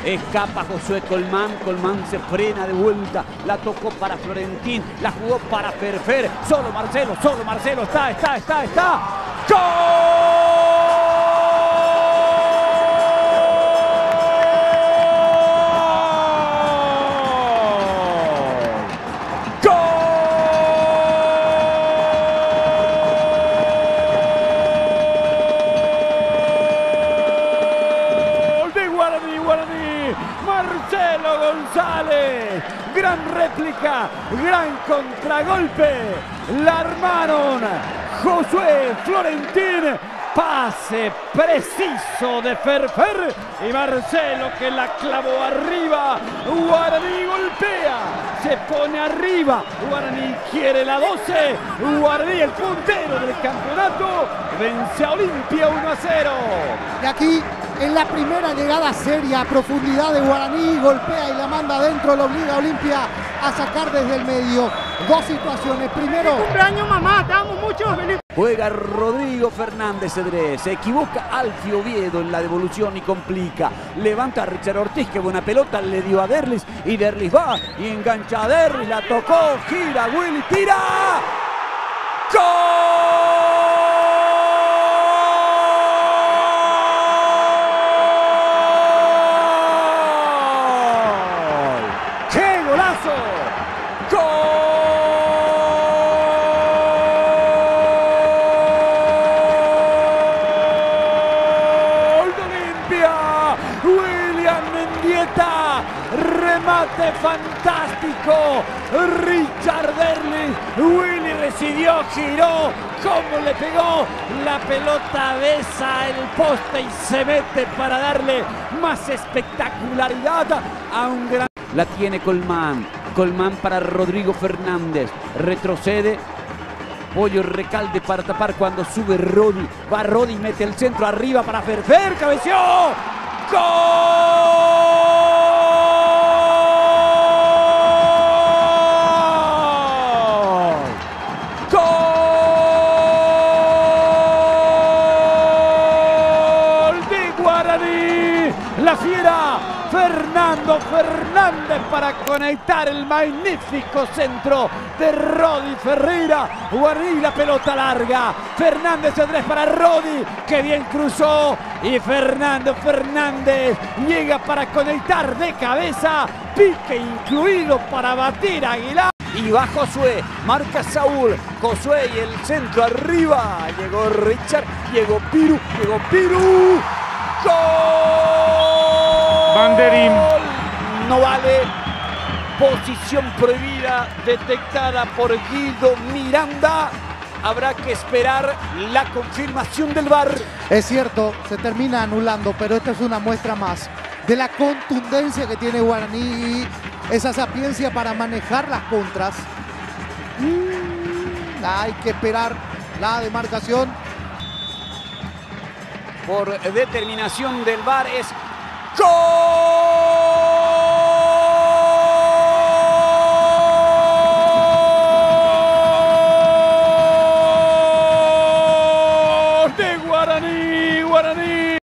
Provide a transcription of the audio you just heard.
Escapa Josué Colmán. Colmán se frena de vuelta. La tocó para Florentín. La jugó para Ferfer. Solo Marcelo. Está. ¡Gol! Guaraní, Marcelo González, gran réplica, gran contragolpe, la armaron Josué Florentín, pase preciso de Ferfer y Marcelo que la clavó arriba. Guaraní golpea, se pone arriba, Guaraní quiere la 12, Guaraní el puntero del campeonato, vence a Olimpia 1-0. Y aquí en la primera llegada seria a profundidad de Guaraní, golpea y la manda adentro, lo obliga a Olimpia a sacar desde el medio. Dos situaciones, primero... ¡Feliz cumpleaños, mamá! ¡Te amo mucho! ¡Feliz! Juega Rodrigo Fernández Cedrés, se equivoca Alfio Oviedo en la devolución y complica. Levanta a Richard Ortiz, que buena pelota le dio a Derlis y Derlis va y engancha a Derlis, la tocó, gira, Willy, tira. ¡Gol! ¡Qué golazo! William Mendieta, remate fantástico, Richard Derlis, Willy recibió, giró, cómo le pegó, la pelota besa el poste y se mete para darle más espectacularidad a un gran... La tiene Colmán, Colmán para Rodrigo Fernández, retrocede, Pollo Recalde para tapar cuando sube Rodi, va Rodi, mete el centro arriba para Ferfer, cabeció, ¡gol! ¡Gol de Guaraní! La fiera Fernando Fernández para conectar el magnífico centro de Rodi Ferreira. Guaraní, la pelota larga. Fernández Cedrés para Rodi, que bien cruzó. Y Fernando Fernández llega para conectar de cabeza. Pique incluido para batir a Aguilar. Y va Josué, marca Saúl. Josué y el centro arriba. Llegó Richard, llegó Piru. ¡Gol! Banderín. No vale. Posición prohibida detectada por Guido Miranda. Habrá que esperar la confirmación del VAR. Es cierto, se termina anulando, pero esta es una muestra más de la contundencia que tiene Guaraní y esa sapiencia para manejar las contras. Hay que esperar la demarcación. Por determinación del VAR es ¡gol!